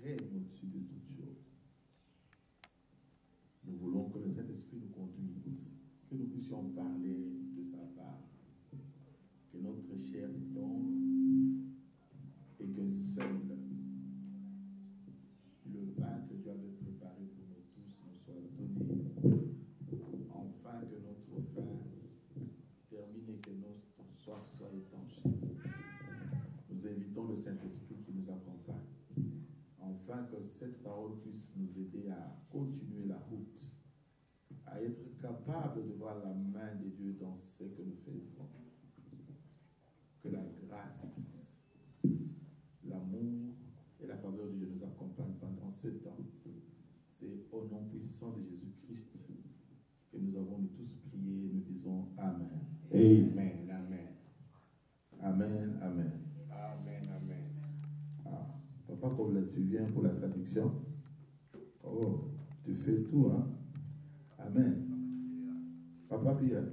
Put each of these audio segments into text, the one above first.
règne au-dessus de toutes choses. Nous voulons que le Saint-Esprit nous conduise, que nous puissions parler de sa part, que notre chair tombe et que seul le pain que Dieu avait préparé pour nous tous nous soit donné, enfin que notre faim termine et que notre soif soit étanchée. Nous invitons le Saint-Esprit qui nous accompagne, afin que cette parole puisse nous aider à continuer la route, à être capable de voir la main de Dieu dans ce que nous faisons. Que la grâce, l'amour et la faveur de Dieu nous accompagnent pendant ce temps. C'est au nom puissant de Jésus-Christ que nous avons tous prié. Nous disons Amen. Amen. Amen. Amen. Amen. Amen. Amen. Ah, Papa, comme là, tu viens pour la traduction. Oh, tu fais tout, hein? Amen. Papa Pierre.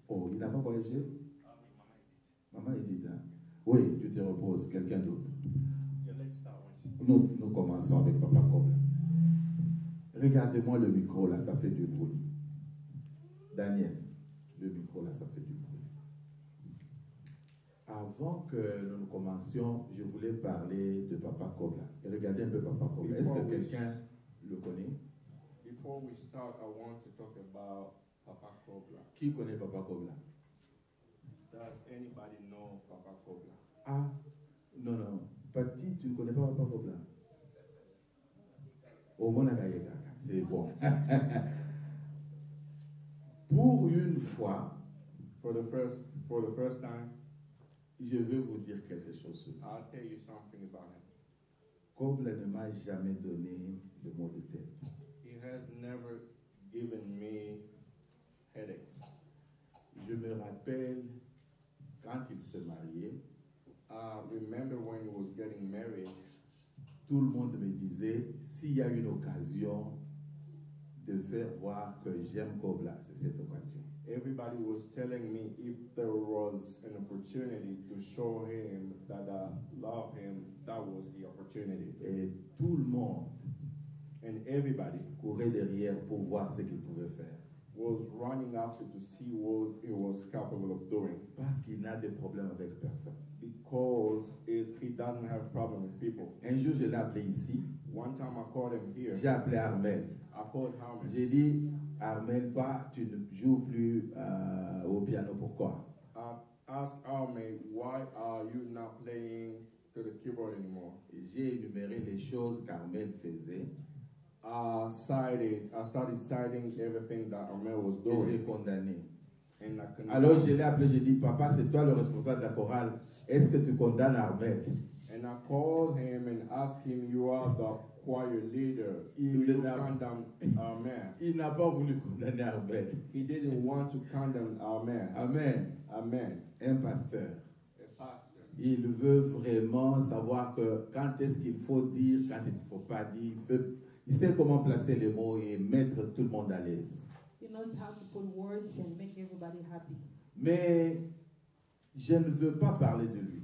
Oh, il n'a pas voyagé? Maman Edith, hein? Oui, tu te reposes. Quelqu'un d'autre. Nous commençons avec Papa Kobla. Regardez-moi le micro, là, ça fait du bruit. Daniel, le micro, là, ça fait du bruit. Avant que nous commencions, je voulais parler de Papa Kobla. Et regardez un peu Papa Kobla. Est-ce que quelqu'un le connaît? Before we start, I want to talk about Papa Kobla. Qui connaît Papa Kobla? Does anybody know Papa Kobla? Ah, non. Pati, tu ne connais pas Papa Kobla? Au Monagayega, c'est bon. Pour une fois, For the first time, je vais vous dire quelque chose sur lui. I'll tell you something about him. Kobla ne m'a jamais donné le mot de tête. He has never given me headaches. Je me rappelle quand il se mariait, Remember when he was getting married, tout le monde me disait, s'il y a une occasion de faire voir que j'aime Kobla, c'est cette occasion. everybody was telling me if there was an opportunity to show him that I love him, that was the opportunity. Et tout le monde And everybody courait derrière pour voir ce qu'il pouvait faire. was running after to see what he was capable of doing. Parce qu'il n'a de problème avec personne. Because he doesn't have problem with people. Un jour, je l'ai appelé ici. One time I called him here. J'ai appelé Armel. I called Harmon. J'ai dit, Armel, toi, tu ne joues plus au piano. Pourquoi? I asked Armel, why are you not playing to the keyboard anymore? Et j'ai énuméré les choses qu'Armel faisait. I started citing everything that Armel was Et j'ai doing. condamné. And I condemned. Alors je l'ai appelé, j'ai dit, papa, c'est toi le responsable de la chorale. Est-ce que tu condamnes Armel? And I called him and asked him, you are the choir leader. Do Il you n'a- condemn Armel? Il n'a pas voulu condamner Armel. He didn't want to condemn Armel. Amen. Amen. Un pasteur. A pastor. Il veut vraiment savoir que quand est-ce qu'il faut dire, quand il ne faut pas dire. Il sait comment placer les mots et mettre tout le monde à l'aise. He knows how to put words and make everybody happy. Mais je ne veux pas parler de lui.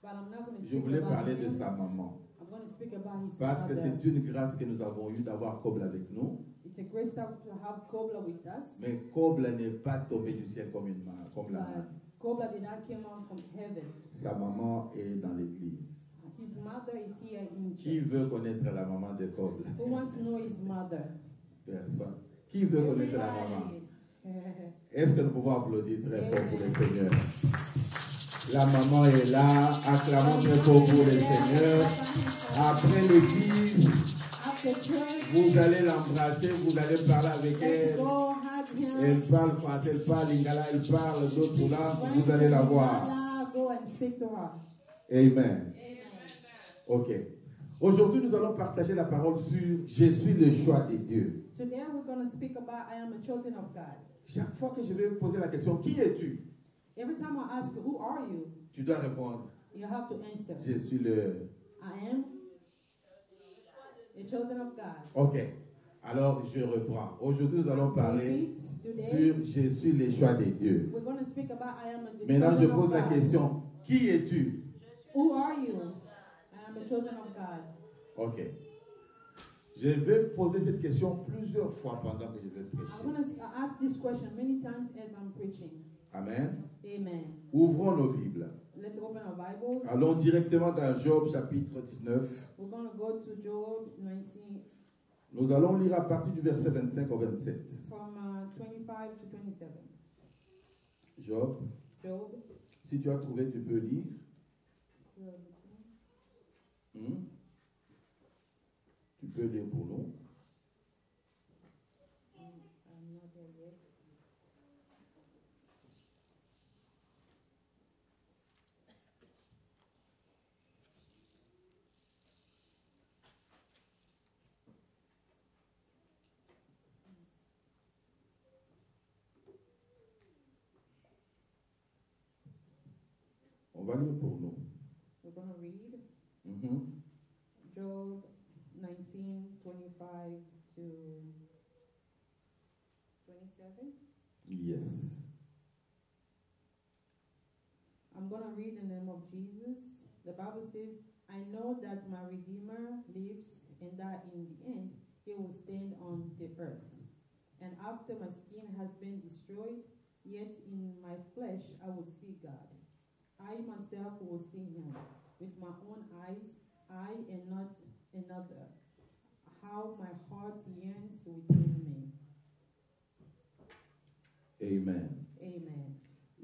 But I'm not going to Je speak voulais about parler him. de sa maman. I'm going to speak about his Parce que mother. c'est une grâce que nous avons eue d'avoir Kobla avec nous. It's a great stuff to have Kobla with us. Mais Kobla n'est pas tombé du ciel comme comme la But main. Kobla did not come out from heaven. Sa maman est dans l'église. His mother is here in Qui church. veut connaître la maman de Kobla? Who wants to know his mother? Personne. Qui veut connaître la maman? Everybody. Est-ce que nous pouvons applaudir très fort pour le Seigneur? La maman est là. Acclamons très fort pour le Seigneur. Après l'église, After church, vous allez l'embrasser, vous allez parler avec let's elle. go hug him. Elle parle français, elle parle lingala, elle parle d'autres langues. Vous allez la voir. Go and speak to her. Amen. Ok. Aujourd'hui, nous allons partager la parole sur Je suis le choix de Dieu. Today we're going to speak about I am a chosen of God. Chaque fois que je vais poser la question, qui es-tu? Every time I ask you, who are you? Tu dois répondre, You have to answer. je suis le... I am a chosen of God. Ok. Alors, je reprends. Aujourd'hui, nous allons parler Today, sur Je suis le choix de Dieu. we're going to speak about I am a Maintenant, je chosen of pose la God. question, qui es-tu? Who are you? I am a chosen of God. Ok. Je vais poser cette question plusieurs fois pendant que je vais I prêcher. want to ask this question many times as I'm preaching. Amen. Amen. Ouvrons nos Bibles. Let's open our Bibles. Allons directement dans Job chapitre 19. We're going to go to Job 19, Nous allons lire à partir du verset 25 au 27. from 25 to 27. Job, Job. si tu as trouvé, tu peux lire. Tu peux lire pour nous. I'm not there yet. On va lire pour nous. We're going to read Mhm. Job 19, 25 to 27. Yes. I'm going to read in the name of Jesus. The Bible says, I know that my Redeemer lives and that in the end he will stand on the earth. And after my skin has been destroyed, yet in my flesh I will see God. I myself will see him with my own eyes, I and not another. How my heart yearns within me. Amen. Amen.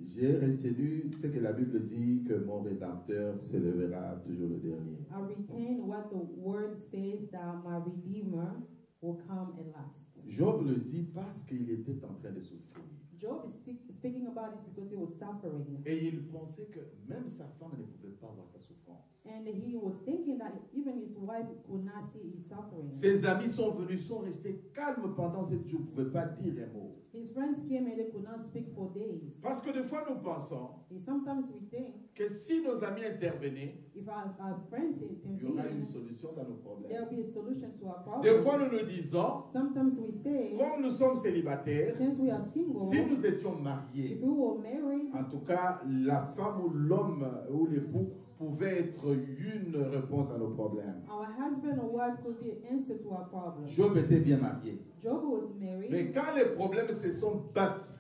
J'ai retenu ce que la Bible dit, que mon Rédempteur s'élèvera toujours le dernier. I retain what the word says, that my Redeemer will come at last. Job le dit parce qu'il était en train de souffrir. Job is speaking about this because he was suffering. Et il pensait que même sa femme ne pouvait pas voir sa souffrance. And he was thinking that even his wife could not see his suffering. Ses amis sont venus, sont restés calmes pendant 7 jours, ne pouvaient pas dire un mot. His friends came and they could not speak for days. Parce que des fois nous pensons And sometimes we think que si nos amis intervenaient, if our friends il y aura une intervene, solution dans nos there will problèmes. be a solution to our Des problems. fois nous nous disons, Sometimes we say, comme nous sommes célibataires, since we are single, si nous étions mariés, if we were married, en tout cas la femme ou l'homme ou l'époux pouvait être une réponse à nos problèmes. our husband or wife could be an answer to our problems. Job était bien marié. Job was married, Mais quand les problèmes se sont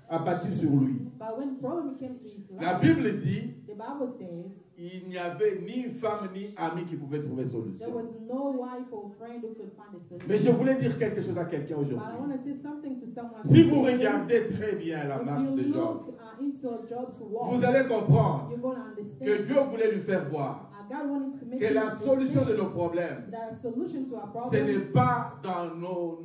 abattus sur lui, but when problem came to his la life, Bible dit, the Bible says il n'y avait ni femme ni ami qui pouvait trouver there solution. was no wife or friend who could find a solution. Mais je voulais dire quelque chose à quelqu'un But I aujourd'hui. want to say something to someone. Si vous today. regardez très bien la If marche you de Job, look into Job's walk, vous allez comprendre you're going to understand que Dieu voulait lui faire voir God wanted to make que you la solution de understand nos problèmes, that a solution to our ce n'est problems, pas dans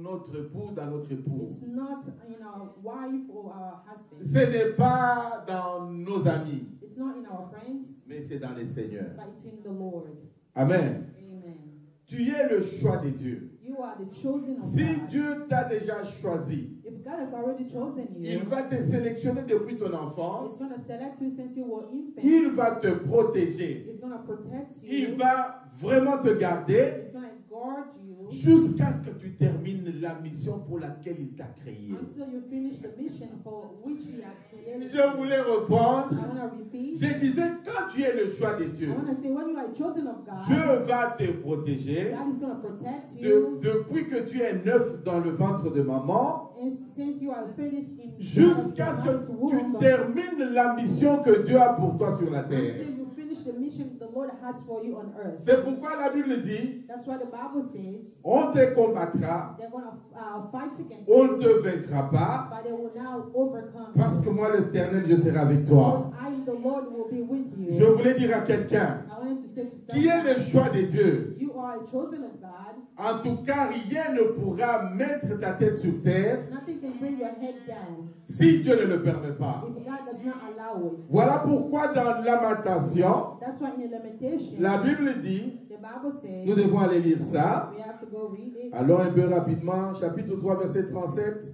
notre époux, dans notre épouse. it's not in our wife or our husband. Ce n'est pas dans nos amis, It's not in our friends, mais c'est dans le Seigneur. but it's in the Lord. Amen. Amen. Tu es le choix de Dieu. You are the chosen of Si God. Dieu t'a déjà choisi, If God has already chosen you, il va te sélectionner depuis ton He's enfance, going to select you since you were infant. il va te protéger, He's going to protect you. il va vraiment te garder He's going to guard you jusqu'à ce que tu termines la mission pour laquelle il t'a créé. until you finish the mission for which He has created Je you. voulais répondre, I want to repeat. je disais, quand tu es le choix de Dieu, I want to say, when you are chosen of God, Dieu va te protéger God is going to protect you. depuis que tu es neuf dans le ventre de maman, And since you are finished in jusqu'à ce God's que womb, tu termines la mission que Dieu a pour toi sur la terre. until you finish the mission the Lord has for you on earth. C'est pourquoi la Bible dit, That's why the Bible says on te combattra, they're going to fight against on ne you, te vaincra pas, but they will now overcome parce que you. moi l'Éternel, je serai avec Because toi. I, the Lord, will be with you. Je voulais dire à quelqu'un, I wanted to say to qui est someone, le choix de Dieu, you are a chosen of God. en tout cas, rien ne pourra mettre ta tête sur terre Nothing can bring your head down si Dieu ne le permet pas. if God does not allow it. Voilà pourquoi dans Lamentation, That's why in the Lamentation, la Bible dit, the Bible says, nous devons aller lire ça. we have to go read it. Allons un peu rapidement, chapitre 3, verset 37.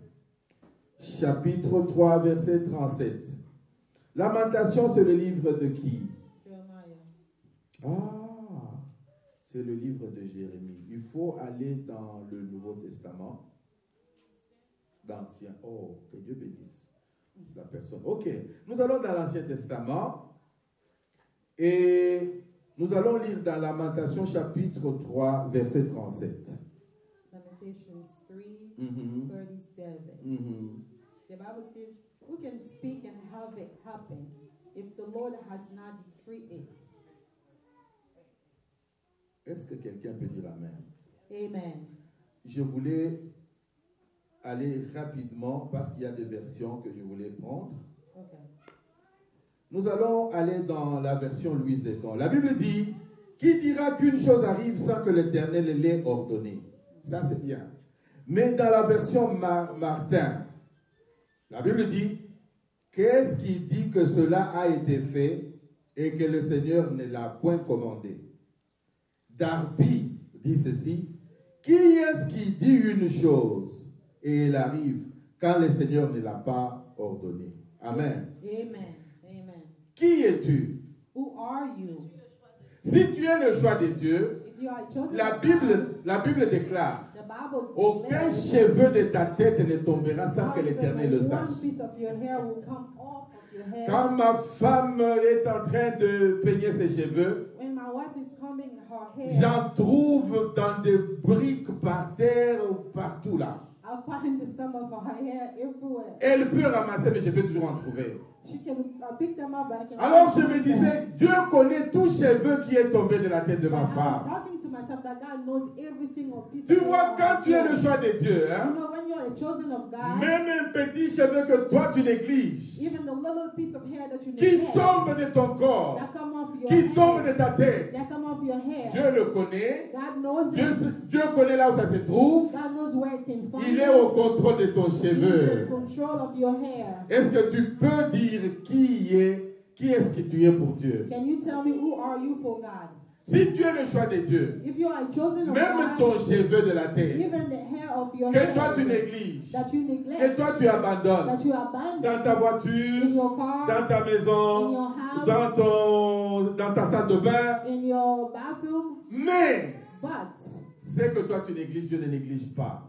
Chapitre 3, verset 37. Lamentation, c'est le livre de qui? Jeremiah. Ah, c'est le livre de Jérémie. Il faut aller dans le Nouveau Testament, d'Ancien. Oh, que Dieu bénisse la personne. Ok, nous allons dans l'Ancien Testament et Nous allons lire dans Lamentation chapitre 3, verset 37. Lamentations 3, Mhm. 37. Mhm. The Bible says, who can speak and have it happen if the Lord has not decreed it? Est-ce que quelqu'un peut dire Amen? Amen. Je voulais aller rapidement parce qu'il y a des versions que je voulais prendre. Okay. Nous allons aller dans la version Louise Ecan. La Bible dit, qui dira qu'une chose arrive sans que l'Éternel l'ait ordonné? Ça c'est bien. Mais dans la version Martin, la Bible dit, qu'est-ce qui dit que cela a été fait et que le Seigneur ne l'a point commandé? Darby dit ceci, qui est-ce qui dit une chose et elle arrive quand le Seigneur ne l'a pas ordonné? Amen. Amen. Amen. Qui es-tu? Who are you? Si tu es le choix de Dieu, If you are chosen la of God, Bible déclare, the Bible aucun declares cheveu de ta tête ne tombera sans not que even l'Éternel le one sache. piece of your hair will come off of your head. Quand ma femme est en train de peigner ses cheveux, When my wife is combing her hair, j'en trouve dans des briques par terre ou partout là. I'll find some of her hair everywhere. Elle peut ramasser, mais je peux toujours en trouver. She can pick them up, but I can. Alors je me disais, Dieu connaît tout cheveu qui est tombé de la tête de ma I was femme. talking to myself that God knows every single piece Tu of vois, hair quand on tu es you. le choix de Dieu, You hein, know, when you're a chosen of God, même un petit cheveu que toi tu négliges, even the little piece of hair that you qui neglect, tombe de ton corps, that come off your qui head, tombe de ta tête, that come off your hair, Dieu le connaît, God knows Dieu, it. Dieu connaît là où ça se trouve, God knows where it can find il est au it. contrôle de ton He's in cheveu. control of your hair. Est-ce que tu peux dire qui est-ce que tu es pour Dieu? Can you tell me who are you for God? Si tu es le choix de Dieu, If you are chosen of même God, ton cheveu de la tête, even the hair of your que toi tu head négliges, that you que neglect, toi tu abandonnes, that you abandon dans ta in voiture, your car, dans ta in maison, your house, dans ta salle de bain, in your bathroom, mais but ce que toi tu négliges, Dieu ne néglige pas.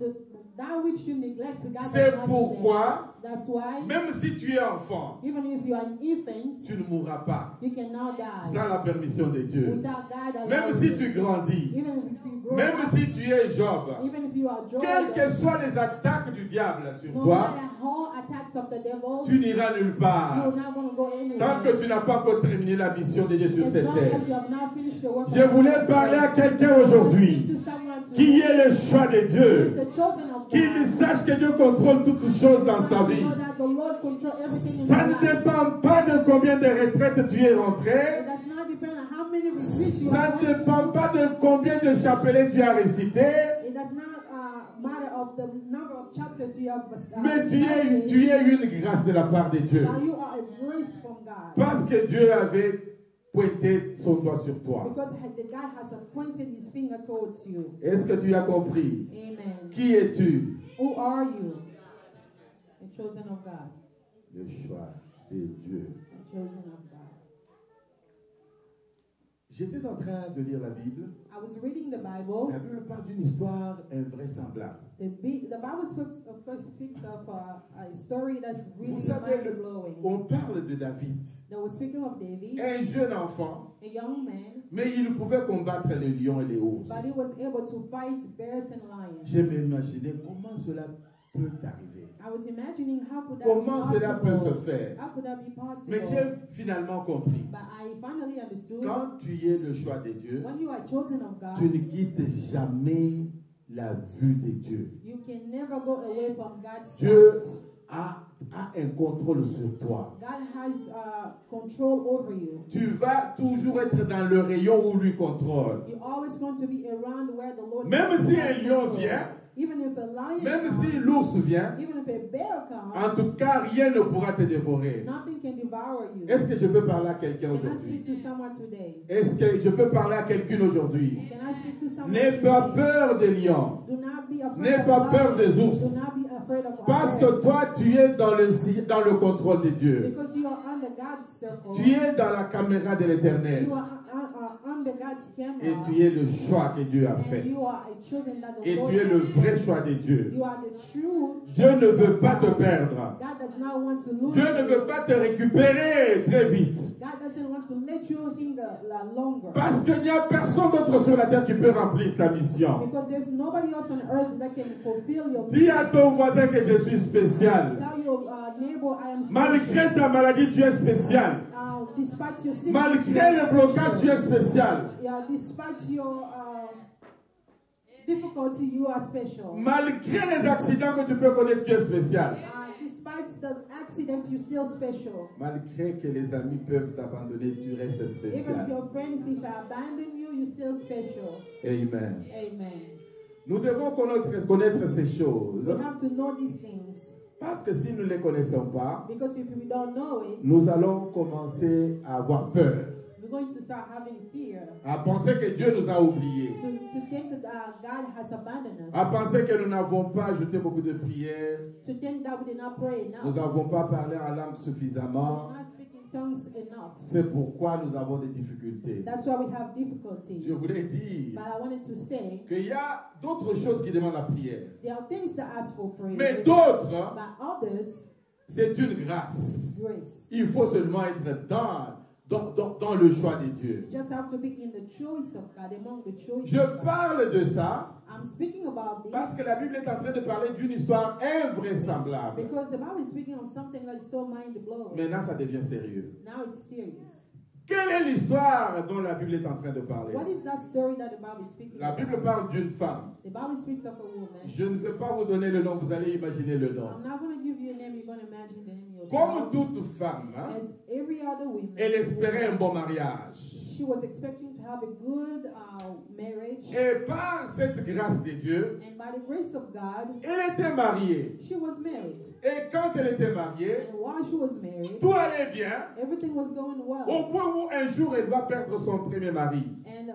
that which you neglect, God does C'est not pourquoi, neglect. That's why, même si tu es enfant, even if you are an infant, tu ne mourras pas you cannot die sans la permission de Dieu. without God Même allowing si you. tu grandis, Even if you grow même up, si tu es Job, even if you are Job, quelles que soient les attaques du diable sur no toi, matter how attacks of the devil, tu n'iras nulle you're part not going to go anywhere. tant que tu n'as pas encore terminé la mission de Dieu sur As cette long terre. as you have not finished the work Je of voulais God. parler à quelqu'un aujourd'hui To someone to qui est le choix de who is Dieu, a chosen of qu'il God. sache que Dieu contrôle toutes choses dans sa To vie. know that the Lord control everything in Ça your ne life. dépend pas de combien de retraites tu es It rentré. does not depend on how many retreats you Ça are ne going dépend to. pas de combien de chapelets tu as récité. It does not matter of the number of chapters you have. Mais tu studied. es une grâce de la part de Dieu. Now you are a grace from God. Parce que Dieu avait pointé son doigt sur toi. Because the God has pointed his finger towards you. Est-ce que tu as compris? Amen. Qui es-tu? Who are you? A chosen of God. Le choix de Dieu. A chosen of God. J'étais en train de lire la Bible. I was reading the Bible. La Bible parle d'une histoire invraisemblable. The Bible speaks of a story that's really Vous savez, mind-blowing. on parle de David, They were speaking of David, un jeune enfant, a young man, mais il pouvait combattre les lions et les ours. but he was able to fight bears and lions. Je m'imaginais comment cela peut arriver. I was imagining how could that Comment be cela peut se possible? faire. How could that be possible? Mais j'ai finalement compris. But I finally understood Quand tu es le choix de Dieu, when you are chosen of tu God, ne quittes jamais la vue de Dieu. you can never go away from God's Dieu sight. a un contrôle sur toi. God has control over you. Tu vas toujours être dans le rayon où lui contrôle. You're always going to be around where the Lord Même si has un lion control. vient, Even if a lion même comes, si l'ours vient, even if a bear comes, en tout cas, rien ne pourra te dévorer. nothing can devour you. Est-ce que je peux parler à quelqu'un Can I aujourd'hui? speak to someone today? Est-ce que je peux parler à quelqu'un aujourd'hui? Can I speak to someone N'aie pas today? peur des lions. Do not be afraid N'aie of pas lions. peur des ours. Do not be afraid of Parce bears. que toi, tu es dans le contrôle de Dieu. Because you are under God's circle. Tu es dans la caméra de l'Éternel. You are under under God's camera. Et tu es le choix que Dieu a And fait. you are a chosen that the Et Lord tu es le has vrai made. choix de Dieu. You are the true. Dieu ne veut pas te perdre. God does not want to lose Dieu ne you. veut pas te récupérer très vite. God doesn't want to let you hinder longer. Parce qu'il n'y a personne d'autre sur la terre qui peut remplir ta mission. Because there's nobody else on earth that can fulfill your Dis à ton voisin que je suis spécial. Tell your neighbor I am special. Malgré ta maladie, tu es spécial. Despite your sickness, Malgré you le are blocage, tu special. es spécial. Yeah, despite your difficulty, you are special. Malgré les accidents que tu peux connaître, tu es spécial. Despite the accident, you're still special. Malgré que les amis peuvent t'abandonner, tu restes Even if spécial. your friends, if they abandon you, you're still special. Amen. Amen. Nous devons connaître ces choses. We have to know these things. Parce que si nous ne les connaissons pas, Because if we don't know it, nous allons commencer à avoir peur. we're going to start having fear. À penser que Dieu nous a oubliés. To think that God has abandoned us. À penser que nous n'avons pas ajouté beaucoup de prières. To think that we did not pray enough. Nous n'avons pas parlé en langue We suffisamment. did not speak in tongues enough. C'est pourquoi nous avons des difficultés. That's why we have difficulties. Je voulais dire But I wanted to say, qu'il y a d'autres choses qui demandent la prière. there are things that ask for prayer. Mais d'autres, But others, c'est une grâce. grace. Il faut seulement être dans le choix de Dieu. You just have to be in the choice of God, among the choice Je of God. parle de ça I'm speaking about this parce que la Bible est en train de parler d'une histoire invraisemblable. because the Bible is speaking of something that is so mind-blowing. Maintenant, ça devient sérieux. Now it's serious. Quelle est l'histoire dont la Bible est en train de parler? What is that story that the Bible is speaking La Bible about? parle d'une femme. The Bible speaks of a woman. Je ne vais pas vous donner le nom, vous allez imaginer le nom. I'm not going to give you a name, you're going to imagine the name Comme yourself. toute femme, hein, As every other woman, elle espérait un bon mariage. she was expecting to have a good marriage. Et par cette grâce de Dieu, And by the grace of God, elle était mariée. she was married. Et quand elle était mariée, And while she was married, tout allait bien, everything was going well. au point où un jour elle va perdre son premier mari. And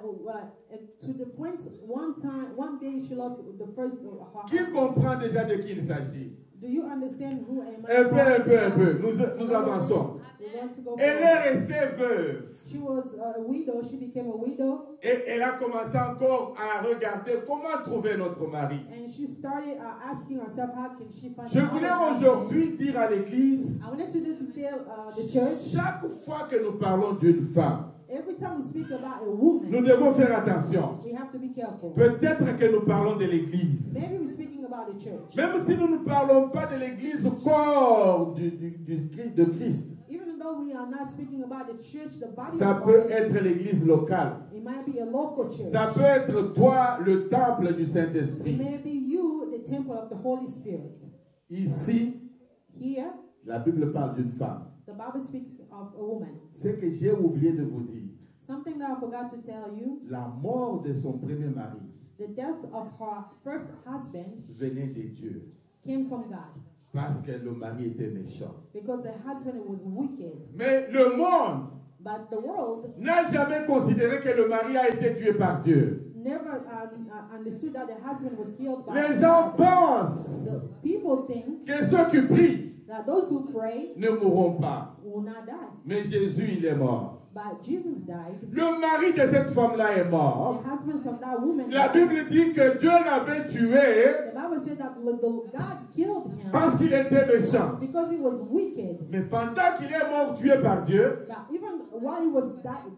to the point, one day she lost the first her Qui husband. comprend déjà de qui il s'agit? Do you understand who am I? Un peu. Nous avançons. We're going to go Elle forward. est restée veuve. She was a widow. She became a widow. Et elle a commencé encore à regarder comment trouver notre mari. And she started asking herself, how can she find Je out voulais her husband? aujourd'hui dire à l'église, I wanted to tell the church, chaque fois que nous parlons d'une femme, every time we speak about a woman, nous devons faire attention. we have to be careful. Peut-être que nous parlons de l'église. Maybe we're speaking about the church. Même si nous ne parlons pas de l'église au corps de Christ, Even though we are not speaking about the church, the body ça of peut Christ, être l'église locale. it might be a local church. Ça peut être toi, le temple du It Saint-Esprit. may be you, the temple of the Holy Spirit. Ici, Here, la Bible parle d'une femme. the Bible speaks of a woman. Ce que j'ai oublié de vous dire, Something that I forgot to tell you, la mort de son premier mari the death of her first husband venait de Dieu. came from God. Parce que le mari était méchant. Because the husband was wicked. Mais le monde But the world n'a jamais considéré que le mari a été tué par Dieu. never understood that the husband was killed by Les gens God. pensent The people think que ceux qui prient that those who pray ne mourront pas. will not die. Mais Jésus, il est mort. But Jesus died. Le mari de cette femme-là est The mort. husband of that woman La died. Bible dit que Dieu l'avait tué The Bible said that God killed him parce qu'il était méchant. because he was wicked. Mais pendant qu'il est mort tué par Dieu, But even while he was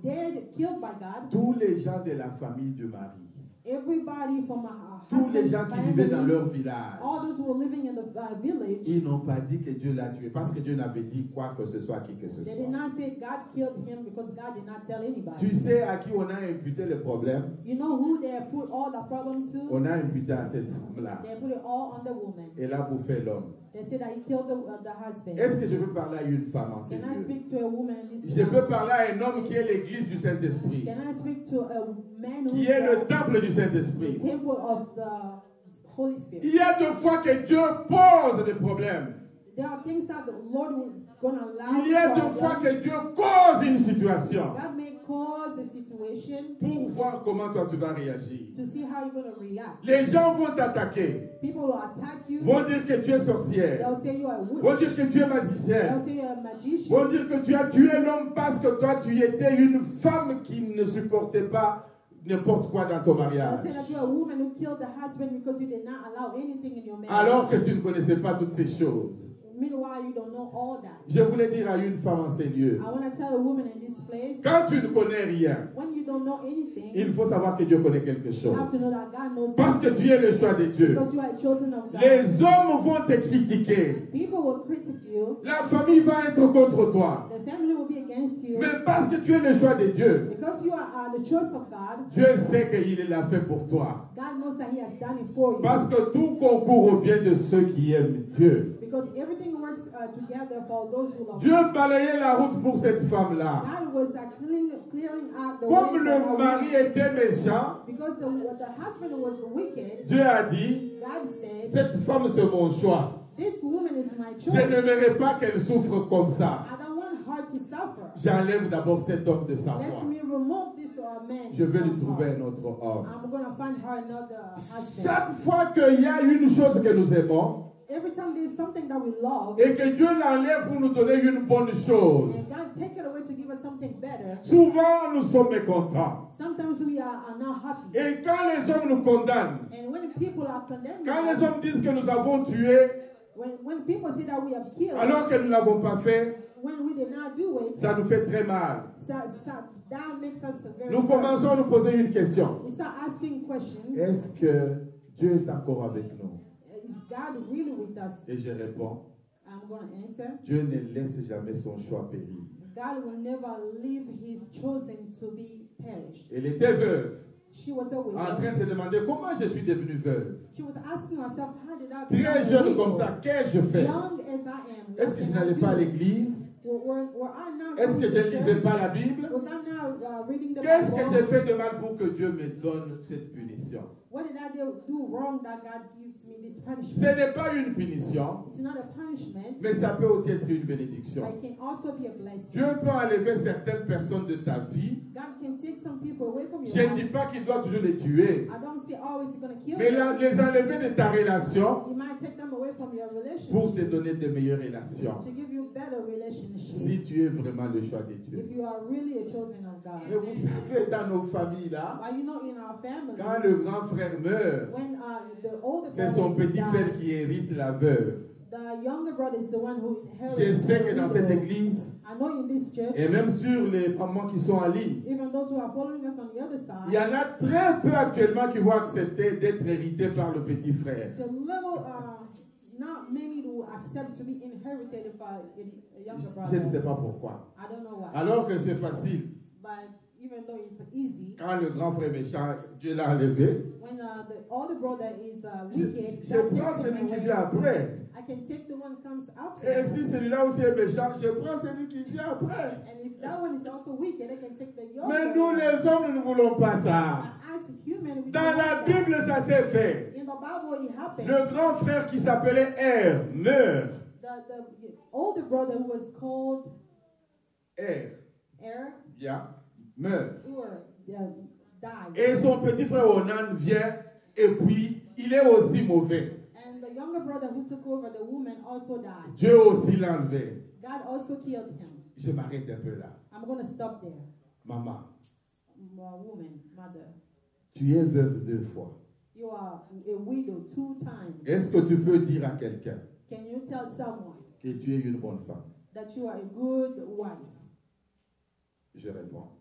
dead, killed by God, tous les gens de la famille du mari, everybody from tous les husband's gens qui vivaient dans family, leur village, all those who were living in the village, ils n'ont pas dit que Dieu l'a tué parce que Dieu n'avait dit quoi que ce soit à qui que ce they did soit. not say God killed him because God did not tell anybody. Tu sais à qui on a imputé le problème? You know who they put all the problem to? On a imputé à cette femme-là. They put it all on the woman. Elle a bouffé l'homme. They said that he killed the husband. Est-ce que je peux parler à une femme en ces Can I lieux? speak to a woman? This Je peux parler à un homme qui est l'église du Saint-Esprit, Can I speak to a man who qui is est le the temple du Saint-Esprit. temple of the Holy Spirit? Il y a des fois que Dieu pose des problèmes. There are things that the Lord is going to allow. Il y a des fois que Dieu cause une situation God may cause a situation pour voir comment toi tu vas réagir. to see how you're going to react. Les gens vont t'attaquer, People will attack you. vont dire que tu es sorcière, They'll say you are a vont witch. dire que tu es They'll magicien, say you're a magician. vont dire que tu as tué l'homme parce que toi tu étais une femme qui ne supportait pas n'importe quoi dans ton They'll mariage. say that you're a woman who killed the husband because you did not allow anything in your marriage. Alors que tu ne connaissais pas toutes ces choses. Meanwhile, you don't know all that. Je voulais dire à une femme en ces lieux, I want to tell a woman in this place, quand tu ne connais rien, when you don't know anything, il faut savoir que Dieu connaît quelque you chose. have to know that God knows Parce que something. tu es le choix de Dieu. Because you are chosen of God. Les hommes vont te critiquer. People will critique you. La famille va être contre toi. The family will be against you. Mais parce que tu es le choix de Dieu, Because you are the choice of God, Dieu sait qu'il l'a fait pour toi. God knows that He has done it for you. Parce que tout concourt au bien de ceux qui aiment Dieu. Because everything works together for those who love Dieu God. balayait la route pour cette femme-là. God was clearing out the Comme way le for our mari wicked. était méchant, Because the husband was wicked, Dieu a dit, God said, cette femme c'est mon choix. this woman is my Je choice. n'aimerais pas qu'elle souffre comme ça. I don't want her to suffer. J'enlève d'abord cet homme de sa Let voie. me remove this man. Je vais lui from trouver her. un autre homme. I'm going to find her another husband. Chaque fois qu'il y a une chose que nous aimons Every time there's something that we love, et que Dieu l'enlève pour nous donner une bonne chose, and God take it away to give us something better, souvent nous sommes mécontents. sometimes we are not happy. Et quand les hommes nous condamnent, And when people are condemning quand les us, hommes disent que nous avons tué when people say that we have killed, alors que nous ne l'avons pas fait, when we did not do it, ça nous fait très mal. that makes us very Nous commençons à nous poser une question. We start asking questions. Est-ce que Dieu est encore avec nous? Is God really with us? Et je réponds, I'm going to answer. Dieu ne laisse jamais son choix périr. God will never leave His chosen to be perished. Elle était veuve, She was a widow. en train de se demander comment je suis devenue veuve. She was asking herself, how did I Très become a jeune widow? comme ça, qu'ai-je fait? Young as I am, Est-ce what que je can I n'allais pas à do? l'église? Were I not Est-ce going que to je ne lisais church? pas la Bible? Was I not reading the Qu'est-ce que Bible? j'ai fait de mal pour que Dieu me donne cette punition? What did I do wrong that God gives me this Ce punishment? n'est pas une punition, It's not a punishment, mais ça peut aussi être une but bénédiction. it can also be a blessing. Dieu peut enlever certaines personnes de ta vie. God can take some people away from your Je ne dis life. pas qu'il doit toujours les tuer, I don't say always He's going to kill mais them. les enlever de ta relation He might take them away from your pour relationship te donner de meilleures relations. to give you better relationships. Si tu es vraiment le choix de Dieu. If you are really a chosen of God. Mais vous savez, dans nos familles là, But you know, in our family, quand le grand frère meurt, when the older c'est brother son petit frère died, qui hérite la veuve. the younger brother is the one who inherits. Je sais que the dans widow. cette église, I know in this church, et même sur les mamans qui sont en ligne, even those who are following us on the other il y side, en a très peu actuellement qui vont accepter d'être hérités par le petit frère. it's a little, not many who accept to be inherited by a younger Je ne sais brother. pas pourquoi. I don't know why. Alors que c'est facile. But even though it's easy, Quand le grand frère méchant, Dieu l'a enlevé, when the older brother is je wicked, je God prends takes him celui qui away. vient après. I can take the one comes after. Et si celui-là aussi est méchant, je prends celui qui vient après. And if that one is also wicked, I can take the younger Mais nous one. les hommes, nous ne voulons pas ça. As human, we Dans don't la want that. Bible, ça s'est fait. In the Bible, it happened. Le grand frère qui s'appelait Er meurt. The older brother who was called Er, bien, meurt. Ur died. Et son petit frère Onan vient et puis il est aussi mauvais. And the younger brother who took over the woman also died. Dieu aussi l'a enlevé. God also killed him. Je m'arrête un peu là. I'm going to stop there. Maman, Woman, mother, tu es veuve 2 fois. you are a widow 2 times. Est-ce que tu peux dire à quelqu'un Can you tell someone que tu es une bonne femme? that you are a good wife? Je réponds.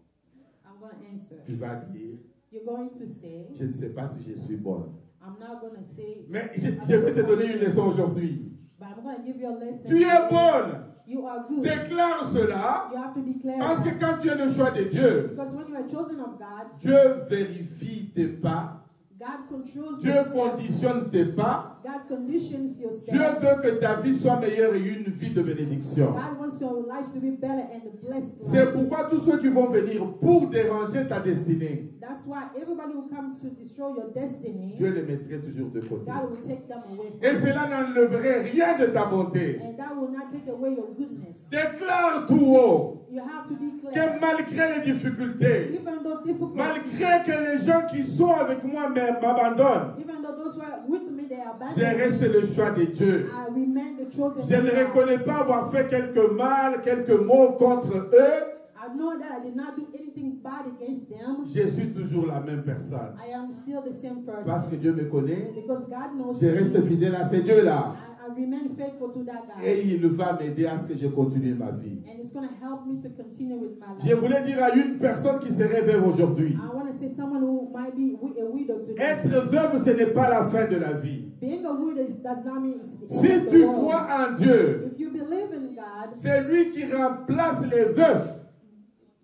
I'm going to answer. Tu vas dire, You're going to say, je ne sais pas si je suis bonne. I'm not going to say, Mais je vais te donner une leçon aujourd'hui. but I'm going to give you a lesson. Tu es bonne. You are good. Déclare cela. You have to declare Parce que that. quand tu es le choix de Dieu, Because when you are chosen of God, Dieu vérifie tes pas. God controls Dieu your steps. conditionne tes pas. God conditions your Dieu steps. veut que ta vie soit meilleure et une vie de bénédiction. God wants your life to be better and a blessed C'est life. pourquoi tous ceux qui vont venir pour déranger ta destinée, That's why everybody who comes to destroy your destiny, Dieu les mettrait toujours de côté. God will take them away Et from you. cela n'enlèverait rien de ta bonté. And that will not take away your goodness. Déclare tout haut You have to que declare, malgré les difficultés, even though difficult, malgré que les gens qui sont avec moi m'abandonnent, even though those who are with me, they are je abandoned, reste le choix de Dieu. I remain the chosen Je ne of God. reconnais pas avoir fait quelques mal, quelques mots contre eux. I know that I did not do anything bad against them. Je suis toujours la même personne. I am still the same person. Parce que Dieu me connaît, Because God knows je me. reste fidèle à ces dieux-là. I remain faithful to that God. Et il va m'aider à ce que je continue ma vie. And it's going to help me to continue with my life. Je voulais dire à une personne qui se réveille aujourd'hui, I want to say someone who might be a widow today. être veuve, ce n'est pas la fin de la vie. Being a widow does not mean it's the Si end of the tu world. crois en Dieu, If you believe in God, c'est lui qui remplace les veufs.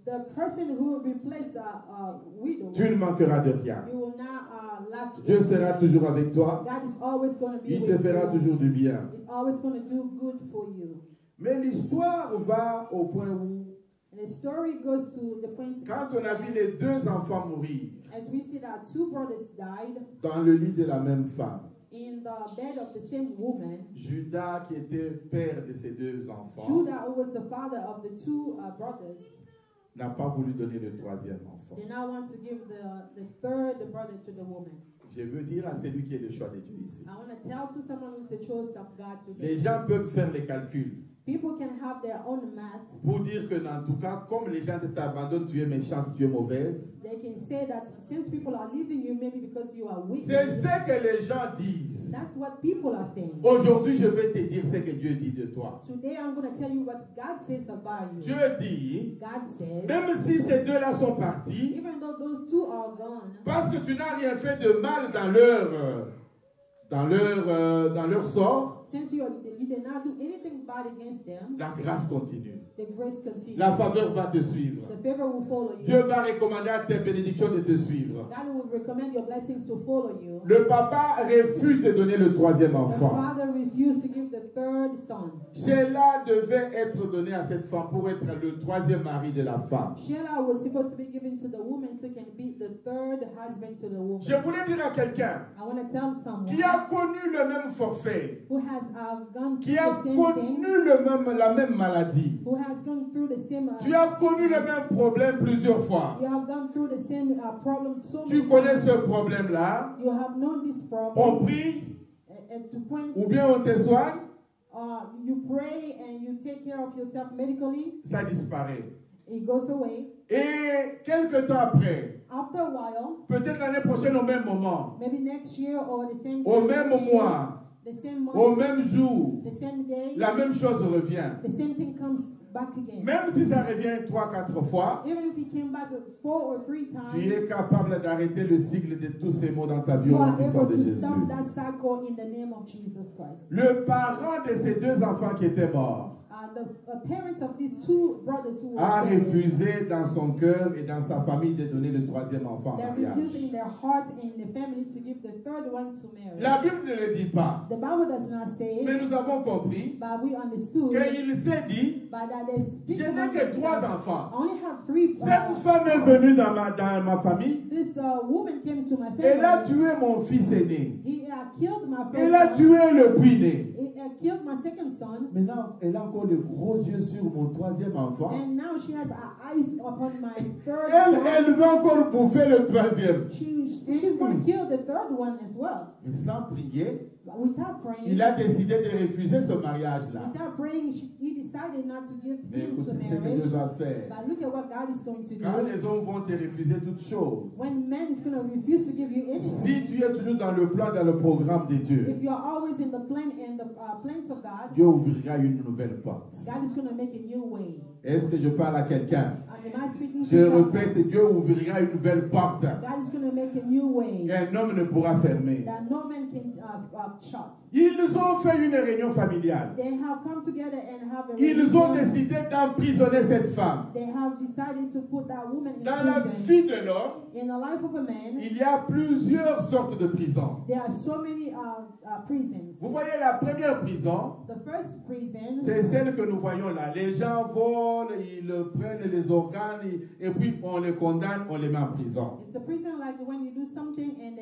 the person who will replace a widow, Tu ne manqueras de rien. you will not lack. Dieu sera toujours avec toi. God is always going to be Il with te fera you. toujours du bien. He's always going to do good for you. Mais l'histoire va au point où, And the story goes to the point quand on a vu les deux enfants mourir as we see that two brothers died dans le lit de la même femme, in the bed of the same woman. Judas, qui était père de ces deux enfants, Judah, who was the father of the two brothers, n'a pas voulu donner le troisième enfant. did not want to give the third brother to the woman. Je veux dire à celui qui est le choix de Dieu ici. I want to tell to someone who's the choice of God Les today. gens peuvent faire les calculs People can have their own math. pour dire que, en tout cas, comme les gens t'abandonnent, tu es méchante, tu es mauvaise. They can say that since people are leaving you, maybe because you are weak. C'est ce que les gens disent. That's what people are saying. Aujourd'hui, je vais te dire ce que Dieu dit de toi. Today I'm going to tell you what God says about you. Dieu dit, God says, même si ces deux-là sont partis, even though those two are gone, parce que tu n'as rien fait de mal dans leur sort, since you did not do anything bad against them, la grâce continue. the grace continues. La faveur va te suivre. The favor will follow you. Dieu va recommander à tes bénédictions de te suivre. God will recommend your blessings to follow you. Le papa refuse de donner le troisième The enfant. father refused to give the third son. Sheila devait être donné à cette femme pour être le troisième mari de la femme. Shelah was supposed to be given to the woman so he can be the third husband to the woman. Je voulais dire à quelqu'un I want to tell someone qui a connu le même forfait, who has gone qui through a the same thing, connu la même maladie. who has gone through the same Tu as connu le sickness. même problème plusieurs fois. You have gone through the same problem so Tu many connais times. ce problème-là. You have known this On problem. prie And to point, ou bien on te soigne, you pray and you take care of yourself medically. ça disparaît. It goes away. Et quelque temps après, After a while, peut-être l'année prochaine au même moment, maybe next year or the same au time même next year, mois, the same month, au même jour, the same day, la même chose revient. the same thing comes back again. Même si ça revient 3-4 fois, Even if he came back 4 or 3 tu es times, capable d'arrêter le cycle de tous ces mots dans ta vie you au nom are puissant able de to Jésus. stop that cycle in the name of Jesus Christ. Le parent de ces deux enfants qui étaient morts The parents of these two brothers who a were dead, refusé dans son cœur et dans sa famille de donner le troisième enfant en they're mariage. refusing in their hearts and in the family to give the third one to marry. La Bible ne le dit pas, The Bible does not say mais it, nous avons compris but we understood qu'il s'est dit, but that they speak je n'ai among que 3 themselves. enfants. I only have 3 Cette femme est venue dans ma famille. This woman came to my Elle a family. tué mon fils aîné. He killed my Elle first a son. tué le puis-né. He killed my second son. Maintenant, elle a encore de gros yeux sur mon troisième enfant. And now she has her eyes upon my third Elle son. veut encore bouffer le troisième. She's going to kill the third one as well. Mais sans prier, But without praying, il a décidé de refuser ce mariage-là. without praying, he decided not to give Mais him to écoutez ce que marriage. Dieu va faire. But look at what God is going to Quand do. les hommes vont te refuser toutes choses, When man is going to refuse to give you anything, si tu es toujours dans le plan, dans le programme de Dieu, if you're always in the plan and the plans of God, Dieu ouvrira une nouvelle porte. God is going to make a new way. Est-ce que je parle à quelqu'un? Am I speaking to Je someone? répète, Dieu ouvrira une nouvelle porte God is going to make a new way qu'un homme ne pourra fermer. that no man can shut. Ils ont fait une réunion familiale. They have come together and have a Ils ont reunion. décidé d'emprisonner cette femme. They have decided to put that woman in Dans la prison. vie de l'homme, In the life of a man, il y a plusieurs sortes de prisons. there are so many prisons. Vous voyez, la première prison, The first prison c'est celle que nous voyons là. Les gens volent, ils prennent les organes et puis on les condamne, on les met en prison. It's a prison like when you do something and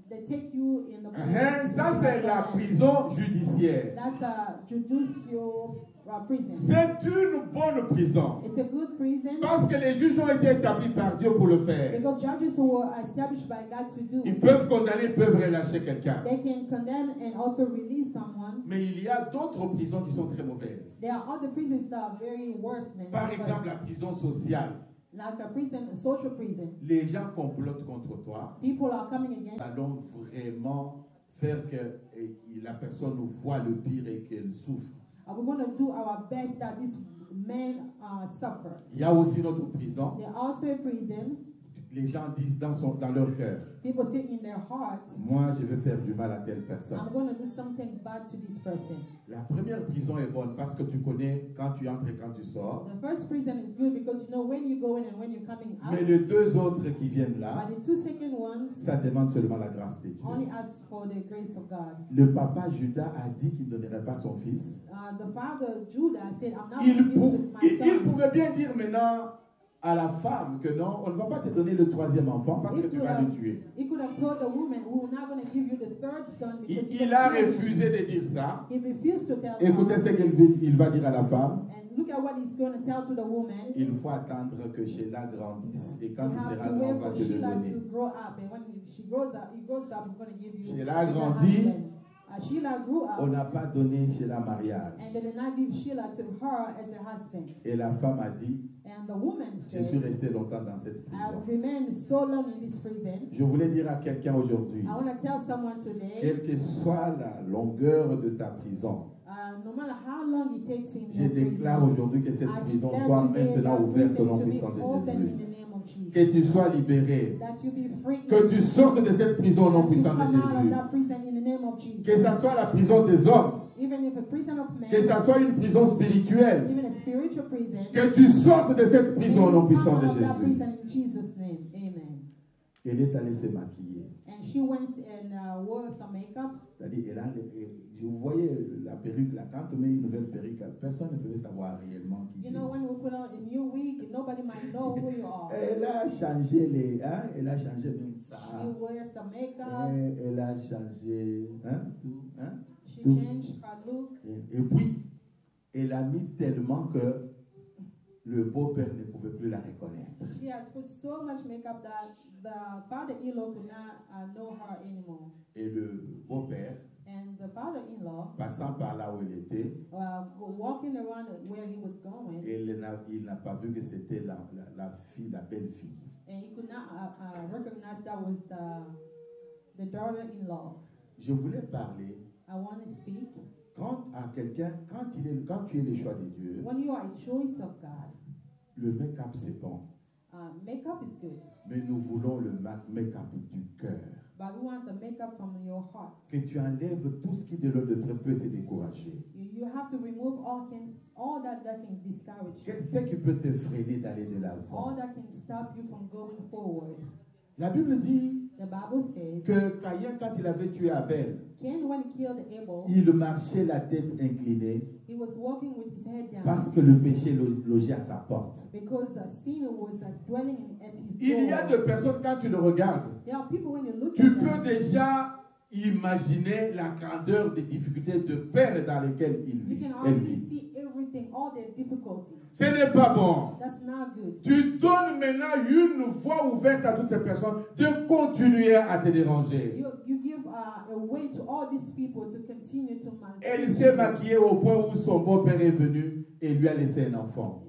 they take you in the Ça, c'est la prison judiciaire. That's a judicial prison. C'est une bonne prison. It's a good prison Parce que les juges ont été établis par Dieu pour le faire. because judges were established by God to do Ils it. peuvent condamner, ils peuvent relâcher quelqu'un. They can condemn and also release someone. Mais il y a d'autres prisons qui sont très mauvaises. There are other prisons that are very worse than Par the exemple, la first. prison sociale. Like a prison, a social prison. Les gens complotent contre toi. People are coming against. Allons vraiment faire que la personne voit le pire et qu'elle souffre. We're going to do our best that this man suffer. Il y a aussi notre prison. There's also a prison. Les gens disent dans leur cœur, People say in their heart, moi je vais faire du mal à telle personne. I'm going to do something bad to this person. La première prison est bonne parce que tu connais quand tu entres et quand tu sors. The first prison is good because you know when you go in and when you're coming out. Mais les deux autres qui viennent là, But the two second ones ça demande seulement la grâce de Dieu. only ask for the grace of God. Le papa Judas a dit qu'il ne donnerait pas son fils. The father Judah said, I'm not Il, going to give pou- to my il- il son. pouvait bien dire maintenant à la femme que non, on ne va pas te donner le troisième enfant parce que tu vas le tuer. He could have told the woman, we're not going to give you the third son because Il a refusé de dire ça. He refused to tell Écoutez her. ce qu'il va dire à la femme. And look at what he's going to tell to the woman. Il faut attendre que Sheila grandisse et quand You il have sera to grand, on wait va for te le Sheila donner. to grow up, and when she grows up, I'm going to give you. Sheila as a grandit. husband. As Sheila grew up, On n'a pas donné Sheila mariage. and they did not give Sheila to her as a husband. Et la femme a dit, And the woman je suis said, restée longtemps dans cette prison. I've remained so long in this prison. Je voulais dire à quelqu'un aujourd'hui, I want to tell someone today, quelle que soit la longueur de ta prison, no matter how long it takes in je your déclare prison, aujourd'hui que cette I prison declare soit today maintenant that ouverte au nom prison to be puissant de open in Jésus. the name of Jesus. Que tu sois libéré. That you be free. Que tu sortes de cette prison au nom That you puissant de come out of Jésus. that prison in the name of Jesus. Que ça soit la prison des hommes. Even if a prison of men, Que ça soit une prison spirituelle. even a spiritual prison, Que tu sortes de cette may prison au you nom come puissant out de of that Jésus. prison in Jesus' name. Amen. Elle est allée se maquiller. And she went and wore some makeup. C'est-à-dire, vous voyez la perruque là, quand on met une nouvelle perruque, personne ne pouvait savoir réellement qui You know, when we put on a new wig, nobody might know who you are. Elle a changé elle a changé même ça. She wears some makeup. Elle a changé, tout, She tout. changed her look. Et puis, elle a mis tellement que le beau-père ne pouvait plus la reconnaître. She has put so much makeup that the father-in-law could not know her anymore. Et le beau-père, And the father-in-law, passant par là où elle était, walking around where he was going, il n'a pas vu que c'était la fille, la belle-fille. and he could not recognize that was the daughter-in-law. Je voulais parler I want to speak. quand tu es le choix de Dieu, When you are a choice of God, le make-up c'est bon, makeup is good, mais nous voulons le make-up du cœur. but we want the makeup from your heart. Que tu enlèves tout ce qui de l'autre peut te décourager. You have to remove all that can discourage you, Qu'est-ce qui peut te freiner d'aller de all l'avant? that can stop you from going forward. La Bible dit The Bible says, que Caïn, quand il avait tué Abel, Cain, when he killed Abel, il marchait la tête inclinée he was walking with his head down parce que le péché logeait à sa porte. because sin was dwelling at his Il y a door. des personnes, quand tu le regardes, There are people when you look tu at peux them, déjà imaginer la grandeur des difficultés de peine dans lesquelles you can elle already vit. see everything, all their difficulties. Ce n'est pas bon. That's not good. Tu donnes maintenant une voie ouverte à toutes ces personnes de continuer à te déranger. You give a way to all these people to continue to Elle s'est maquillée au point où son beau-père est venu et lui a laissé un enfant.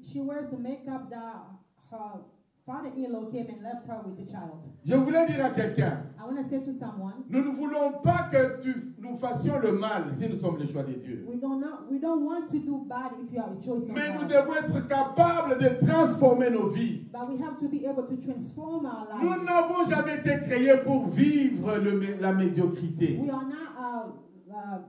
She wears a makeup that her father-in-law came and left her with the child. Je voulais dire à quelqu'un, I want to say to someone, nous ne voulons pas que nous fassions le mal si nous sommes le choix de Dieu. we don't want to do bad if you are a choice of Mais nous God. devons être capables de transformer nos vies. But we have to be able to transform our Nous lives. n'avons jamais été créés pour vivre la médiocrité. We are not,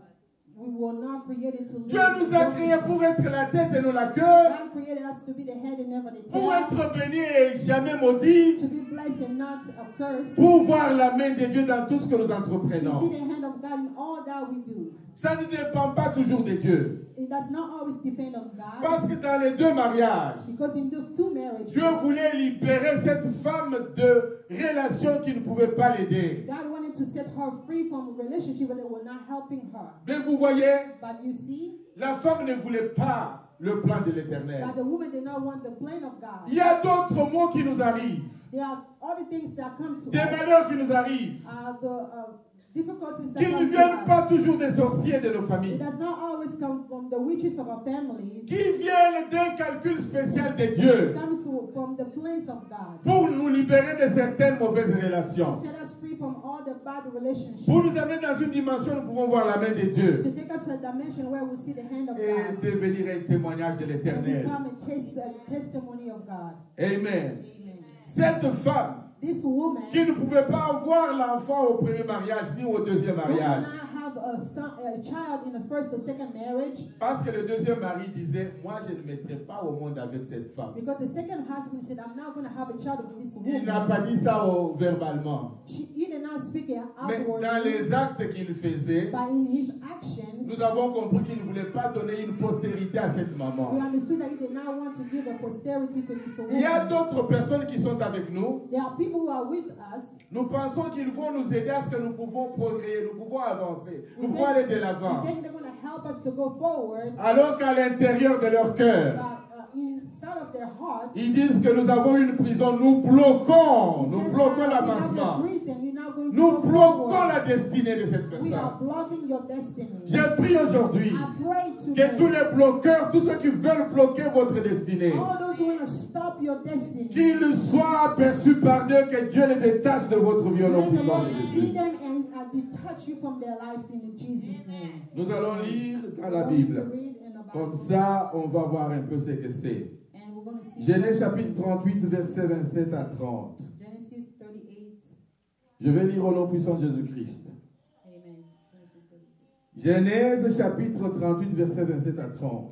we were not created to live. Dieu nous a créés pour être la tête et non la queue, God created us to be the head and never the pour tail. être bénis et jamais maudits, To be blessed and not cursed. pour voir la main de Dieu dans tout ce que nous To entreprenons. see the hand of God in all that we do. Ça ne dépend pas toujours de Dieu. It does not always depend on God. Parce que dans les deux mariages, Because in those two marriages, Dieu voulait libérer cette femme de relations qui ne pouvaient pas l'aider. God wanted to set her free from a relationship that were not helping her. Mais vous voyez, But you see, la femme ne voulait pas le plan de l'Éternel. but the woman did not want the plan of God. Il y a d'autres mots qui nous arrivent, There are other things that come to des us. malheurs qui nous arrivent, The difficulties that qui ne come to viennent us. pas toujours des sorciers de nos It familles, does not always come from the witches of our families. qui viennent d'un calcul spécial de Dieu It comes from the plans of God. pour nous libérer de certaines mauvaises To relations. set us free from all the bad relationships. Pour nous amener dans une dimension où nous pouvons voir la main de Dieu To take us to a dimension where we see the hand of et God. devenir un témoignage de And l'Éternel. become a testimony of God. Amen. Amen. Cette femme This woman qui ne pouvait pas avoir l'enfant au premier mariage ni au deuxième who did mariage. not have a child in the first or second marriage, Parce que le deuxième mari disait, moi je ne mettrai pas au monde avec cette femme. because the second husband said, I'm not going to have a child with this Il n'a woman. pas dit ça verbalement. He did not speak it Mais dans outwardly, les actes qu'il faisait, but in his actions, nous avons compris qu'il ne voulait pas donner une postérité à cette we maman. understood that he did not want to give a posterity to this Il y a woman. d'autres personnes qui sont avec nous. There are people who are with us. Nous pensons qu'ils vont nous aider à ce que nous pouvons progresser, nous pouvons avancer, nous We pouvons aller de think, l'avant. we think they're going to help us to go forward, Alors qu'à l'intérieur de leur cœur, but inside of their hearts, ils disent que nous avons une prison, nous bloquons he says l'avancement. that we have a prison, you're not going to Nous go bloquons forward. la destinée de cette We are personne. blocking your destiny. J'ai prié aujourd'hui I pray que tous today, les bloqueurs, tous ceux qui veulent bloquer votre destinée, all those who want to stop your destiny, qu'ils soient aperçus par Dieu, que Dieu les détache de votre vie au nom let the puissant Lord de see Jésus. them and detach you from their lives in Jesus' name. Nous allons lire dans la We're going to Bible. read in the Comme Bible, ça, on va voir un peu ce que c'est. and we're going to see Genèse chapitre 38, versets 27 à 30. Genesis 38. Je vais lire au nom puissant de Jésus-Christ. Amen. Genesis 36. Genèse chapitre 38, versets 27 à 30.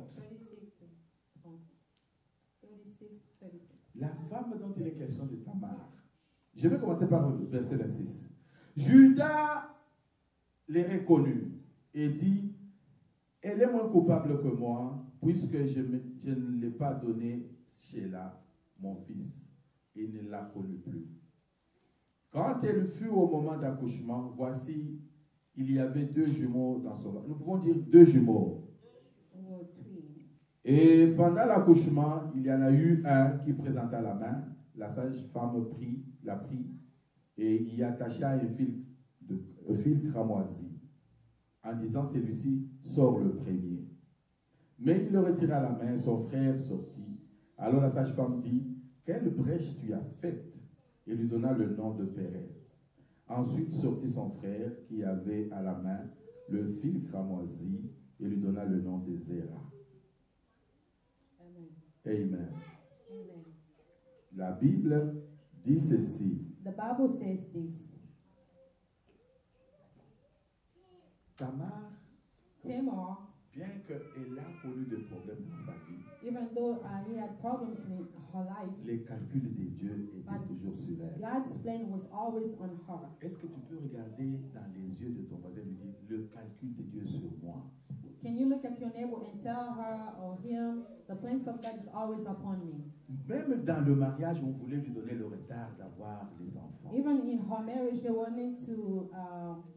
36. La femme dont il est question, c'est Tamar. Je vais commencer par le verset 26. Judas les reconnut et dit, elle est moins coupable que moi, puisque je ne l'ai pas donné Sheila, mon fils, et ne l'a connu plus. Quand elle fut au moment d'accouchement, voici, il y avait 2 jumeaux dans son ventre. Nous pouvons dire 2 jumeaux. Et pendant l'accouchement, il y en a eu un qui présenta la main. La sage-femme la prit et y attacha un fil cramoisi en disant, celui-ci sort le premier. Mais il le retira la main, son frère sortit. Alors la sage-femme dit, quelle brèche tu as faite? Et lui donna le nom de Pérez. Ensuite sortit son frère qui avait à la main le fil cramoisi et lui donna le nom de Zéra. Amen. Amen. La Bible dit ceci. The Bible says this. Tamar, Tamar, bien qu'elle a connu des problèmes dans sa vie, even though he had problems in her life, les calculs de Dieu étaient toujours sur elle. God's plan was always on her. Est-ce que tu peux regarder dans les yeux de ton voisin et lui dire, le calcul de Dieu sur moi? Can you look at your neighbor and tell her or him, the plans of God is always upon me? Même dans le mariage, on voulait lui donner le retard d'avoir les enfants. Even in her marriage, they wanted to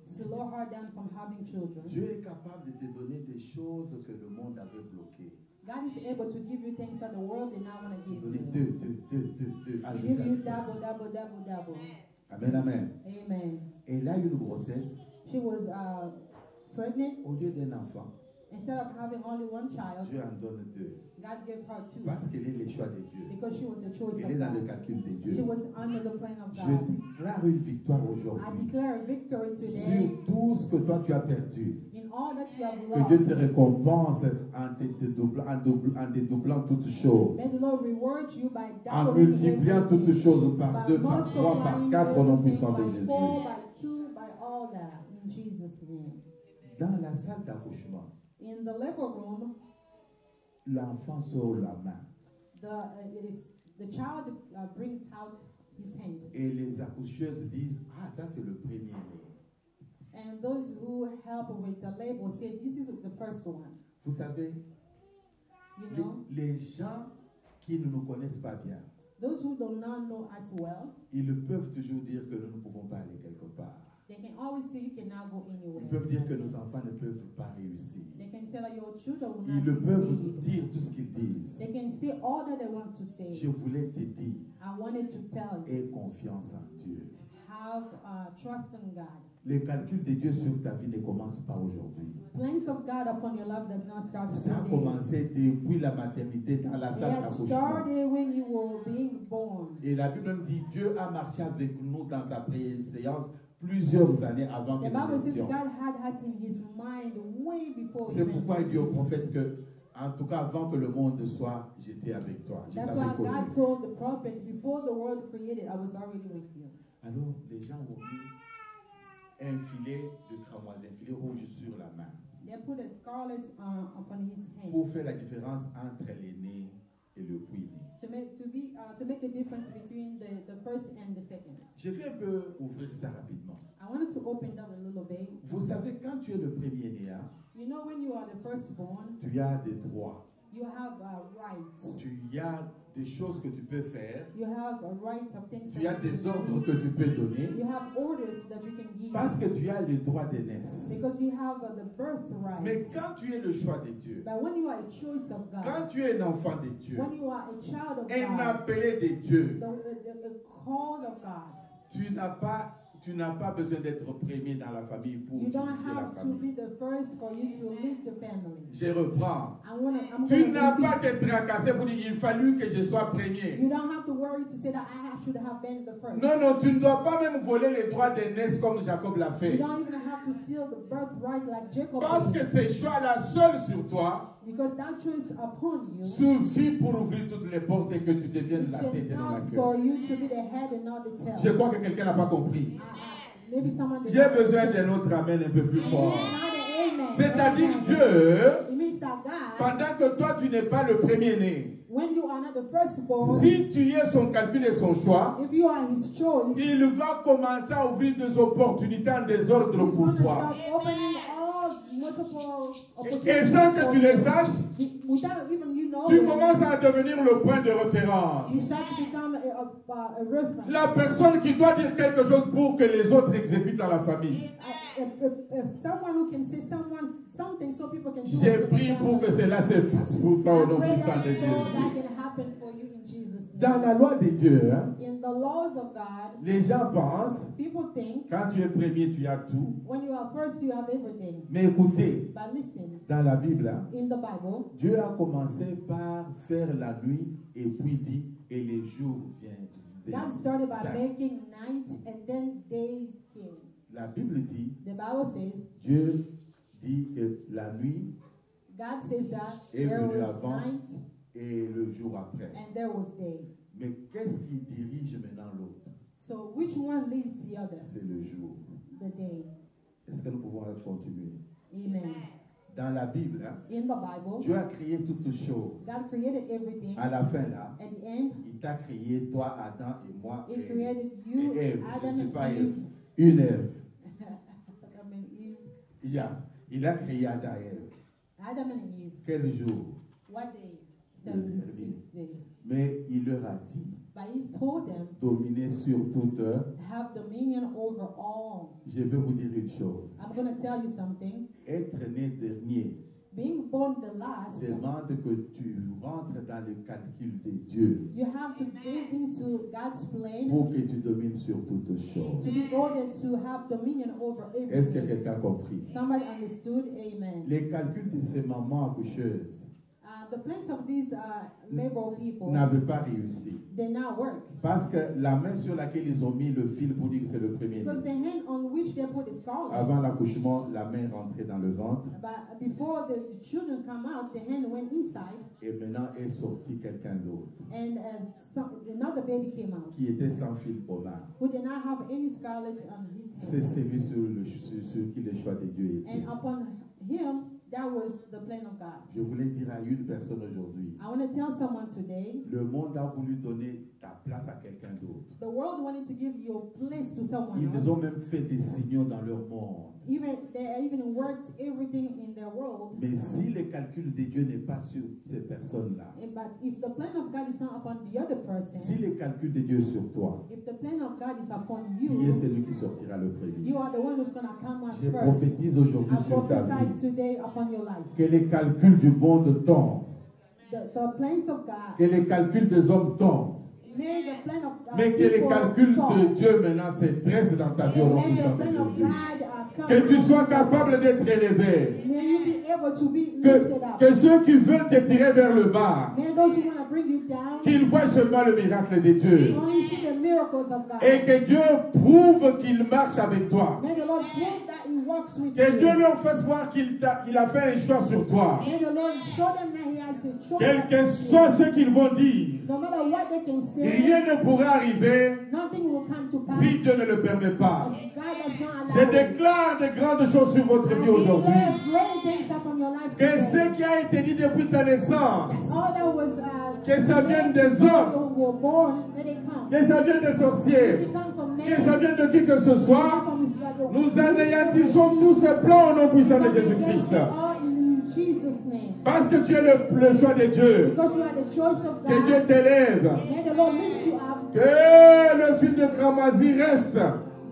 slow her down from having children. Dieu est capable de te donner des choses que le monde avait bloquées. God is able to give you things that the world did not want to give Donner you. deux. To give you double. Amen, amen. Amen. Elle a eu une grossesse She was pregnant. au lieu d'un enfant. Instead of having only one child, Dieu en donne 2. God gave her 2 Parce qu'elle est le choix de Dieu. because she was the choice Elle est of dans le God. calcul de She Dieu. was under the plan of Je God. déclare une victoire I aujourd'hui declare a victory sur today tout ce que toi tu as perdu. in all that you have Que Dieu te lost. récompense en dédoublant toutes choses. May the Lord reward you by En doubling multipliant toutes everything, choses par by 2, par 3, par multiplying 4 au nom everything puissant de by 4, Jésus. by 2, by all that, in Jesus' name. Dans la salle d'accouchement, In the labor room, l'enfant sort la main the child brings out his hand. et les accoucheuses disent « Ah, ça c'est le premier-né. And those who help with the label say, this is the first one. » Vous savez, You know, les gens qui ne nous connaissent pas bien, those who do not know us well, ils peuvent toujours dire que nous ne pouvons pas aller quelque part. they can always say you cannot go Ils anywhere. peuvent dire que nos enfants ne peuvent pas réussir. They can say that your children will not Ils peuvent succeed. dire tout ce qu'ils disent. They can say all that they want to say. Je voulais te dire, I wanted to tell you, aie confiance en Dieu. have trust in God. Les calculs de Dieu sur ta vie ne commencent pas aujourd'hui. Plans of God upon your life does not start Ça a today. commencé depuis la maternité dans la It salle has d'accouchement. started when you were being born. Et la Bible même dit, Dieu a marché avec nous dans sa préséance plusieurs années avant que The nous Bible says naissions. God had us in his mind way before C'est we pourquoi il dit au were. prophète que, en tout cas avant que le monde soit, j'étais avec toi. Je That's t'avais why connu. God told the prophet, before the world created, I was already with you. Alors les gens ont mis un filet de cramoisi, un filet rouge sur la main They put a scarlet upon his hand pour faire la différence entre l'aîné et le puis-né. to make a difference between the first and the second. Je vais un peu ouvrir ça rapidement. I wanted to open that a little bit. Vous savez, quand tu es le premier-né, hein, You know, when you are the firstborn, tu as des droits. you have rights. Tu as des choses que tu peux faire. You have rights of things. Tu as that you des can ordres do. que tu peux donner. You have orders that you can give. Parce que tu as le droit d'aînesse. Because you have the birthright. Mais quand tu es le choix de Dieu, But when you are a choice of God, quand tu es un enfant de Dieu, when you are a child of un God, appelé de Dieu, the call of God, tu n'as pas besoin d'être premier dans la famille pour you don't diriger la have to famille. be the first for you to lead the family. Je reprends. I'm Tu gonna n'as pas repeat. te tracasser pour dire il fallut que je sois premier. You don't have to worry to say that I should have been the first. Non, non, tu ne dois pas même voler les droits d'aînesse comme Jacob l'a You fait. don't even have to steal the birthright like Jacob Parce que did. ce choix-là seul sur toi Because that choice upon you, suffit pour ouvrir toutes les portes et que tu deviennes it's la tête et non la enough queue. for you to be the head and not the tail. Je crois que quelqu'un n'a pas compris. Maybe someone did J'ai not besoin understand. d'un autre amen un peu plus fort. Amen. C'est-à-dire Amen. Dieu, It means that God, pendant que toi tu n'es pas le premier-né, when you are not the firstborn, si tu es son calcul et son choix, if you are his choice, il va commencer à ouvrir des opportunités en désordre he's pour going to toi. start opening all multiple Et opportunities sans que for tu you. le saches, Without even you knowing, tu commences à devenir le point de référence. you start to become a reference. La personne qui doit dire quelque chose pour que les autres exécutent dans la famille. Someone who can say something so people can do J'ai it. prié pour que cela se fasse pour toi au I nom pray puissant that de Jésus. that can happen for you in Jesus' name. Dans la loi de Dieu, hein, In the laws of God, les gens pensent, people think quand tu es premier, tu as tout. when you are first, you have everything. Mais écoutez, But listen, dans la Bible, hein, in the Bible, Dieu a commencé par faire la nuit et puis dit, et les jours viennent. God started by Ça. making night and then days came. La Bible dit, The Bible says, Dieu dit que la nuit God says that est there venue was avant night et le jour après. and there was day. Mais qu'est-ce qui dirige maintenant l'autre? So which one leads the other? C'est le jour. The day. Est-ce que nous pouvons continuer? Amen. Dans la Bible, hein, In the Bible, Dieu a créé toutes choses. God created everything. À la fin, là, At the end, il t'a créé, toi, Adam et moi, He et created you, Ève. Adam Je ne and sais pas Eve. Ève. Une Ève. Adam and Eve. Il a créé Adam et Ève. Adam and Eve. Quel jour? What day? Le 76th day. Mais il leur a dit, But He told them, dominez sur toute. have dominion over all. Je vais vous dire une chose. I'm going to tell you something. Être né dernier, being born the last, demande que tu rentres dans le calcul de Dieu you have to get into God's plan pour que tu domines sur toutes choses. to be ordered to have dominion over Est-ce que everything. quelqu'un a compris? Somebody understood? Amen. Les calculs de ces mamans accoucheuses The plans of these labor people n'avaient pas réussi. did not work. Parce que la main sur laquelle ils ont mis le fil pour dire que c'est le premier Because the né, hand on which they put the scarlet, avant l'accouchement, la main rentrait dans le ventre but before the children come out, the hand went inside, et maintenant est sorti quelqu'un d'autre and another baby came out qui était sans fil au main. who did not have any scarlet on his C'est hand. celui sur qui le choix de Dieu était. And upon him, that was the plan of God. Je voulais dire à une personne aujourd'hui, I want to tell someone today, le monde a voulu donner ta place à quelqu'un d'autre. the world wanted to give your place to someone Ils ont else. même fait des signaux dans leur monde. They even worked everything in their world. Mais si le calcul de Dieu n'est pas sur ces personnes-là, But if the plan of God is not upon the other person, si le calcul de Dieu est sur toi, if the plan of God is upon qui est you, celui qui sortira le premier? you are the one who's going to come out Je first. prophétise aujourd'hui I sur ta prophesy vie today upon your life. que les calculs du monde tombent, The plans of que God, les calculs des hommes tombent, may the plan of mais que les people calculs fall. de Dieu maintenant se dressent dans ta vie au And nom let puissant the de plan of Jésus. God come. Que tu sois capable d'être élevé. May you be able to be lifted up. Que ceux qui veulent te tirer vers le bas, May those who want to bring you down qu'ils voient seulement le miracle de Dieu. only see the miracles of God. Et que Dieu prouve qu'il marche avec toi. May the Lord prove that He works with Que Dieu you. leur fasse voir qu'il a fait un choix sur toi. May the Lord show them that He has a choice. Quel que soit ce qu'ils vont dire, No matter what they can say, rien ne pourra arriver nothing will come to pass. si Dieu ne le permet pas. If God does not Je allow it. déclare de grandes choses sur votre vie I aujourd'hui. declare great things upon your life Que today. ce qui a été dit depuis ta naissance, All that was que ça vienne des before hommes, you were born, let it come. que ça vienne des sorciers, It come from que man. ça vienne de qui que ce soit, nous anéantissons tous ces plans au nom puissant de Jésus-Christ. In Jesus' name. Parce que tu es le choix de Dieu. Because you are the choice of Que Dieu God. t'élève. May the Lord lift you up. Que le fil de cramoisi reste.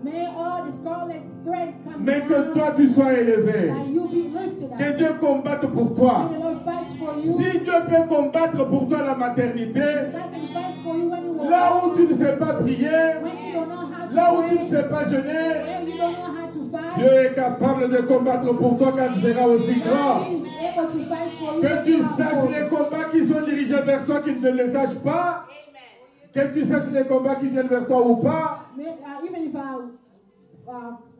May all the scarlet thread come Mais down. que toi tu sois élevé. That you be lifted up. Que Dieu combatte pour toi. May the Lord fight for you. Si Dieu peut combattre pour toi la maternité, God can fight for you when you were là où born. tu ne sais pas prier, When you don't know how to là où tu pray. ne sais pas jeûner, When you don't know how to fight. Dieu est capable de combattre pour toi quand tu seras aussi grand. God is able to fight for you. Que when tu you are saches old. les combats qui sont dirigés vers toi, qu'ils ne les sachent pas. Que tu saches les combats qui viennent vers toi ou pas. Even if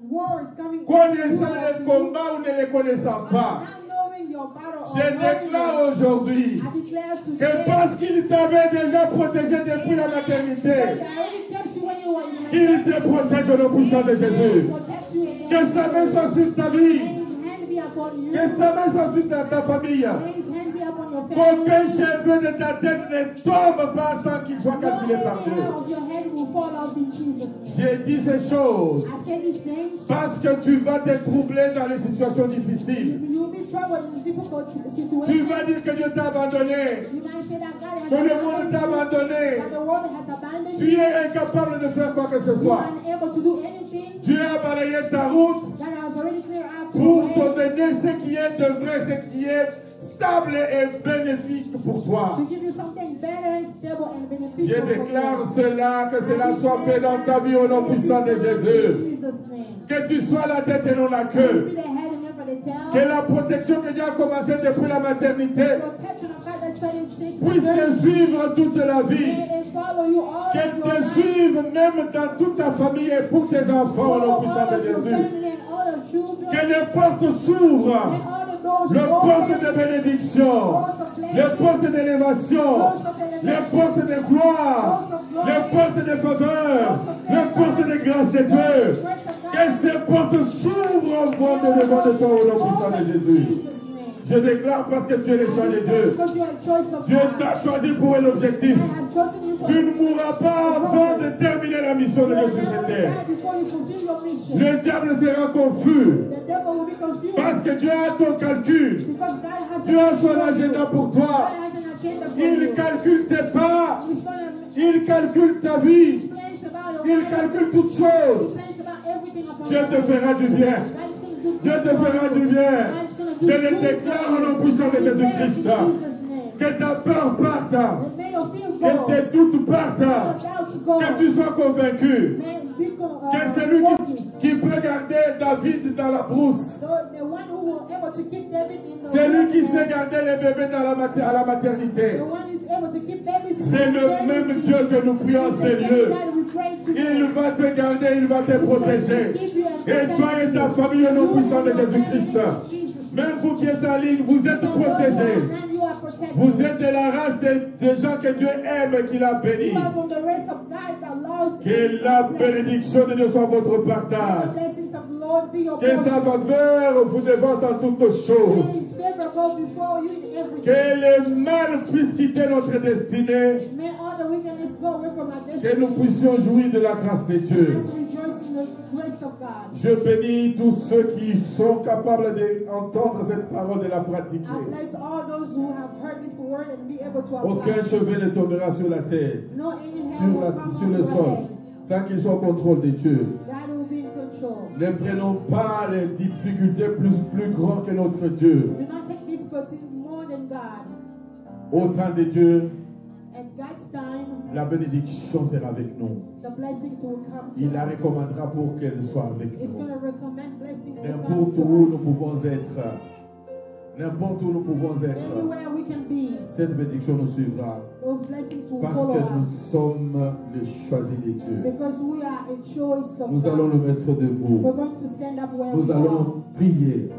words coming Connaissant les combats ou ne les connaissant pas. not knowing your battle or Je déclare knowing aujourd'hui I declare que today parce qu'il t'avait déjà protégé depuis la maternité, because I already kept you when you were in qu'il te protège au nom puissant de Jésus. protect you against Que sa main soit sur ta vie. May His hand be upon you. Que sa main soit sur ta famille. May His hand be upon your family. Qu'aucun cheveu de ta tête ne tombe pas sans qu'il soit No calculé any par hair Dieu. of your head will fall off in Jesus' name. J'ai dit ces choses I say these things. parce que tu vas te troubler dans les situations difficiles. You will be troubled in difficult Tu situations. vas dire que Dieu t'a abandonné, You might say that God has que le monde abandoned t'a you, abandonné. that the world has abandoned Tu you. es incapable de faire quoi que ce You soit. are unable to do anything. Dieu a balayé ta route God has already cleared out pour your te way donner ce qui est de vrai, ce qui est stable et bénéfique pour toi. to give you something better, stable, and Je beneficial. for déclare you. cela, que cela soit fait dans ta vie au nom puissant de In Jésus. Jesus' name. Que tu sois la tête et non la Be queue. the head and never the tail. Que la protection que Dieu a commencée depuis la maternité Protection of God that started since puisse te suivre toute la vie. May it follow you all Qu'elle of your te life. suive même dans toute ta famille et pour tes enfants au nom Follow puissant all de of your Jésus. family and all of children. Que les portes s'ouvrent. May all the doors Les open. portes de bénédiction. Doors of blessing. Les portes d'élévation. Doors of elevation. Les portes de gloire. Doors of glory. Les portes de faveur. Les portes de grâce de Dieu. Grace of God. Que ces portes s'ouvrent en vent de devant de toi au nom puissant de Jésus. Jesus' name. Je déclare parce que tu es le choix de Dieu. Because you are a choice of Dieu God. t'a choisi pour un objectif. God has chosen you for Tu ne mourras pas avant de terminer la mission de Dieu sur cette terre. before you fulfill your mission. Le diable sera confus The devil will be confused parce que Dieu a ton calcul. because God has Dieu a son for you. agenda pour toi. God has an agenda for Il you. calcule tes pas. He's gonna Il calcule ta vie. place about your Il life. calcule toutes He choses. plans about everything upon Dieu your te life. fera du bien. God is gonna do Dieu good te for fera you. du bien. God is gonna we Je le decree déclare au nom puissant de in Jésus-Christ. Jesus' name. Que ta peur parte. And may your fear Que go. tes doutes partent. May your doubts go. Que tu sois convaincu. May become Que celui focused. qui peut garder David dans la brousse. So the one who will able to keep David in the Celui qui wilderness, sait garder les bébés dans à la maternité. the one is able to keep babies in C'est le même maternity. Dieu que nous prions en It's the ces same lieux. God we pray to. Il va te garder, il va te protéger. Et toi et ta famille au nom puissant de Jésus-Christ. Même vous qui êtes en ligne, vous êtes protégés. Vous êtes de la race des gens que Dieu aime, qu'il a bénis. Que la bénédiction de Dieu soit votre partage. Que sa faveur vous dévance en toutes choses. Que le mal puisse quitter notre destinée. Que nous puissions jouir de la grâce de Dieu. Je bénis tous ceux qui sont capables d'entendre cette parole et la pratiquer. Aucun cheveu ne tombera sur la tête, sur le sol, sans qu'ils soient au contrôle de Dieu. Ne prenons pas les difficultés plus grandes que notre Dieu. Au temps de Dieu, la bénédiction sera avec nous. Il la recommandera pour qu'elle soit avec nous. N'importe où nous pouvons être, n'importe où nous pouvons être, cette bénédiction nous suivra. Parce que nous sommes les choisis de Dieu. Nous allons nous mettre debout. Nous allons prier.